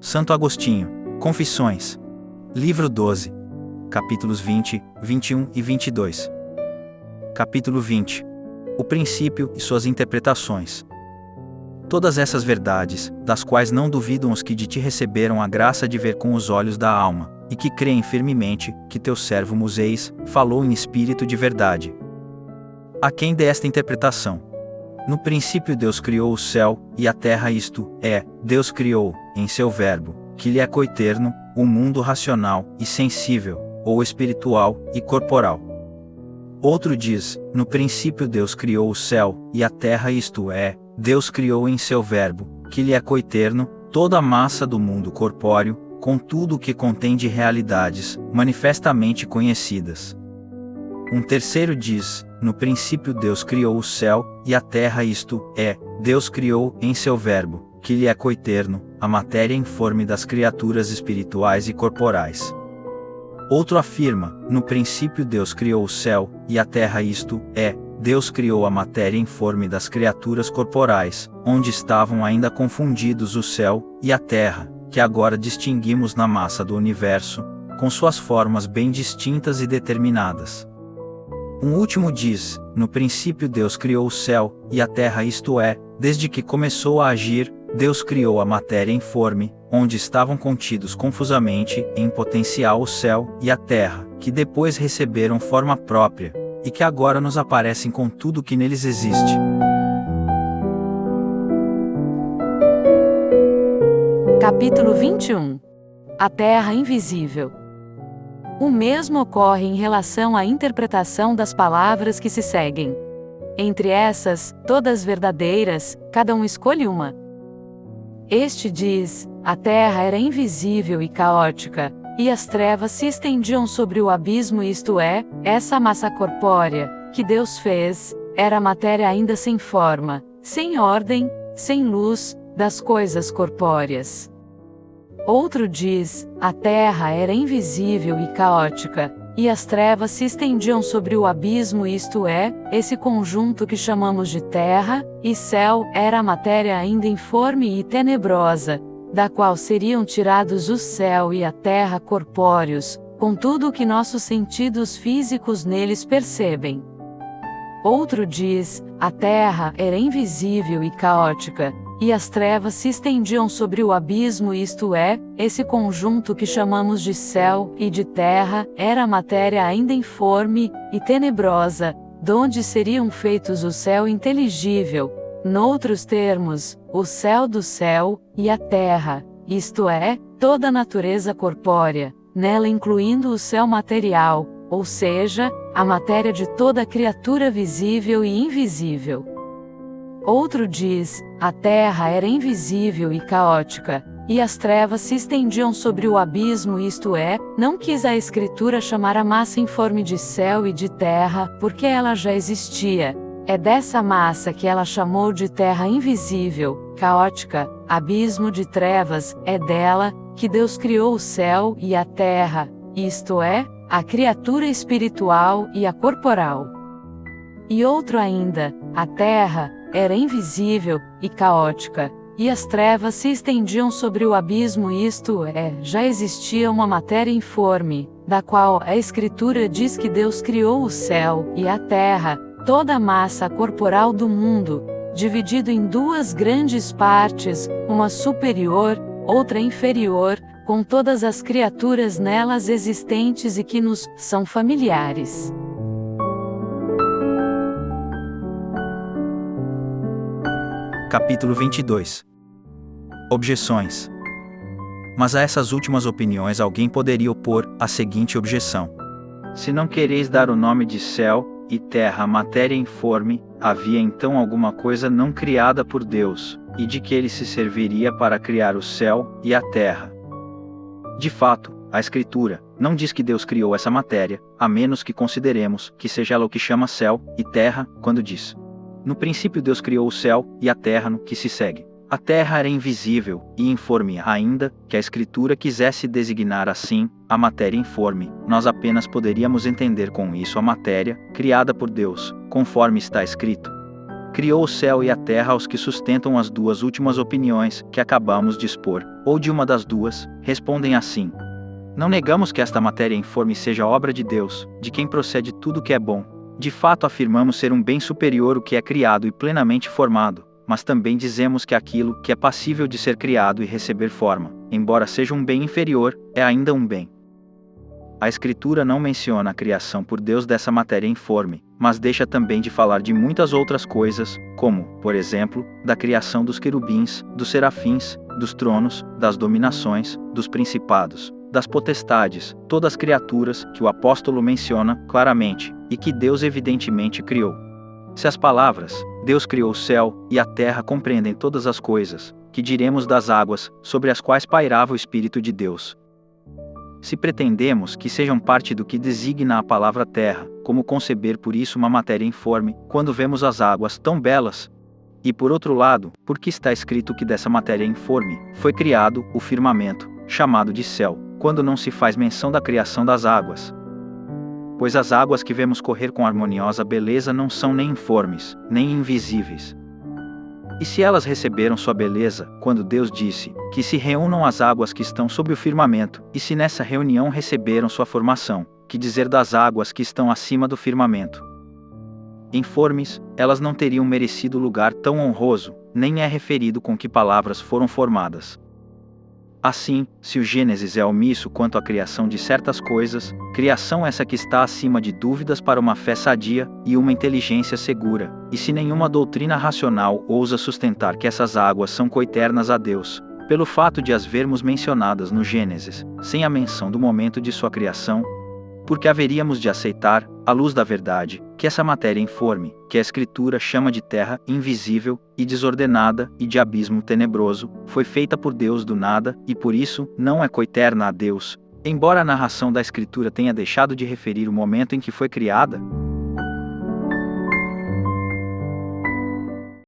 Santo Agostinho, Confissões. Livro 12. Capítulos 20, 21 e 22. Capítulo 20. O princípio e suas interpretações. Todas essas verdades, das quais não duvidam os que de ti receberam a graça de ver com os olhos da alma, e que creem firmemente que teu servo Moisés falou em espírito de verdade. A quem dê esta interpretação? No princípio Deus criou o céu e a terra, isto é, Deus criou, em seu verbo, que lhe é coeterno, o mundo racional e sensível, ou espiritual e corporal. Outro diz, no princípio Deus criou o céu e a terra, isto é, Deus criou em seu verbo, que lhe é coeterno, toda a massa do mundo corpóreo, com tudo o que contém de realidades, manifestamente conhecidas. Um terceiro diz, no princípio Deus criou o céu e a terra, isto é, Deus criou, em seu verbo, que lhe é coeterno, a matéria informe das criaturas espirituais e corporais. Outro afirma, no princípio Deus criou o céu e a terra, isto é, Deus criou a matéria informe das criaturas corporais, onde estavam ainda confundidos o céu e a terra, que agora distinguimos na massa do universo, com suas formas bem distintas e determinadas. Um último diz, no princípio Deus criou o céu e a terra, isto é, desde que começou a agir, Deus criou a matéria informe, onde estavam contidos confusamente, em potencial o céu e a terra, que depois receberam forma própria, e que agora nos aparecem com tudo que neles existe. Capítulo 21. A Terra Invisível. O mesmo ocorre em relação à interpretação das palavras que se seguem. Entre essas, todas verdadeiras, cada um escolhe uma. Este diz, a terra era invisível e caótica, e as trevas se estendiam sobre o abismo, isto é, essa massa corpórea, que Deus fez, era matéria ainda sem forma, sem ordem, sem luz, das coisas corpóreas. Outro diz, a terra era invisível e caótica, e as trevas se estendiam sobre o abismo, isto é, esse conjunto que chamamos de terra e céu era a matéria ainda informe e tenebrosa, da qual seriam tirados o céu e a terra corpóreos, com tudo o que nossos sentidos físicos neles percebem. Outro diz, a terra era invisível e caótica, e as trevas se estendiam sobre o abismo, isto é, esse conjunto que chamamos de céu e de terra era a matéria ainda informe e tenebrosa, donde seriam feitos o céu inteligível, noutros termos, o céu do céu e a terra, isto é, toda a natureza corpórea, nela incluindo o céu material, ou seja, a matéria de toda criatura visível e invisível. Outro diz, a terra era invisível e caótica, e as trevas se estendiam sobre o abismo, isto é, não quis a Escritura chamar a massa informe de céu e de terra, porque ela já existia. É dessa massa que ela chamou de terra invisível, caótica, abismo de trevas, é dela que Deus criou o céu e a terra, isto é, a criatura espiritual e a corporal. E outro ainda, a terra era invisível e caótica, e as trevas se estendiam sobre o abismo, isto é, já existia uma matéria informe, da qual a Escritura diz que Deus criou o céu e a terra, toda a massa corporal do mundo, dividido em duas grandes partes, uma superior, outra inferior, com todas as criaturas nelas existentes e que nos são familiares. Capítulo 22. Objeções. Mas a essas últimas opiniões alguém poderia opor a seguinte objeção: se não quereis dar o nome de céu e terra à matéria informe, havia então alguma coisa não criada por Deus, e de que ele se serviria para criar o céu e a terra? De fato, a Escritura não diz que Deus criou essa matéria, a menos que consideremos que seja ela o que chama céu e terra, quando diz: no princípio Deus criou o céu e a terra, no que se segue. A terra era invisível e informe, ainda que a Escritura quisesse designar assim a matéria informe, nós apenas poderíamos entender com isso a matéria criada por Deus, conforme está escrito: criou o céu e a terra aos que sustentam as duas últimas opiniões que acabamos de expor, ou de uma das duas, respondem assim. Não negamos que esta matéria informe seja obra de Deus, de quem procede tudo que é bom. De fato afirmamos ser um bem superior o que é criado e plenamente formado, mas também dizemos que aquilo que é passível de ser criado e receber forma, embora seja um bem inferior, é ainda um bem. A Escritura não menciona a criação por Deus dessa matéria informe, mas deixa também de falar de muitas outras coisas, como, por exemplo, da criação dos querubins, dos serafins, dos tronos, das dominações, dos principados, das potestades, todas as criaturas que o apóstolo menciona claramente, e que Deus evidentemente criou. Se as palavras, Deus criou o céu e a terra compreendem todas as coisas, que diremos das águas, sobre as quais pairava o Espírito de Deus? Se pretendemos que sejam parte do que designa a palavra terra, como conceber por isso uma matéria informe, quando vemos as águas tão belas? E por outro lado, por que está escrito que dessa matéria informe foi criado o firmamento, chamado de céu, quando não se faz menção da criação das águas? Pois as águas que vemos correr com harmoniosa beleza não são nem informes, nem invisíveis. E se elas receberam sua beleza, quando Deus disse que se reúnam as águas que estão sobre o firmamento, e se nessa reunião receberam sua formação, que dizer das águas que estão acima do firmamento? Informes, elas não teriam merecido lugar tão honroso, nem é referido com que palavras foram formadas. Assim, se o Gênesis é omisso quanto à criação de certas coisas, criação essa que está acima de dúvidas para uma fé sadia e uma inteligência segura, e se nenhuma doutrina racional ousa sustentar que essas águas são coeternas a Deus, pelo fato de as vermos mencionadas no Gênesis, sem a menção do momento de sua criação, porque haveríamos de aceitar, à luz da verdade, que essa matéria informe, que a Escritura chama de terra invisível e desordenada e de abismo tenebroso, foi feita por Deus do nada e por isso não é coeterna a Deus, embora a narração da Escritura tenha deixado de referir o momento em que foi criada,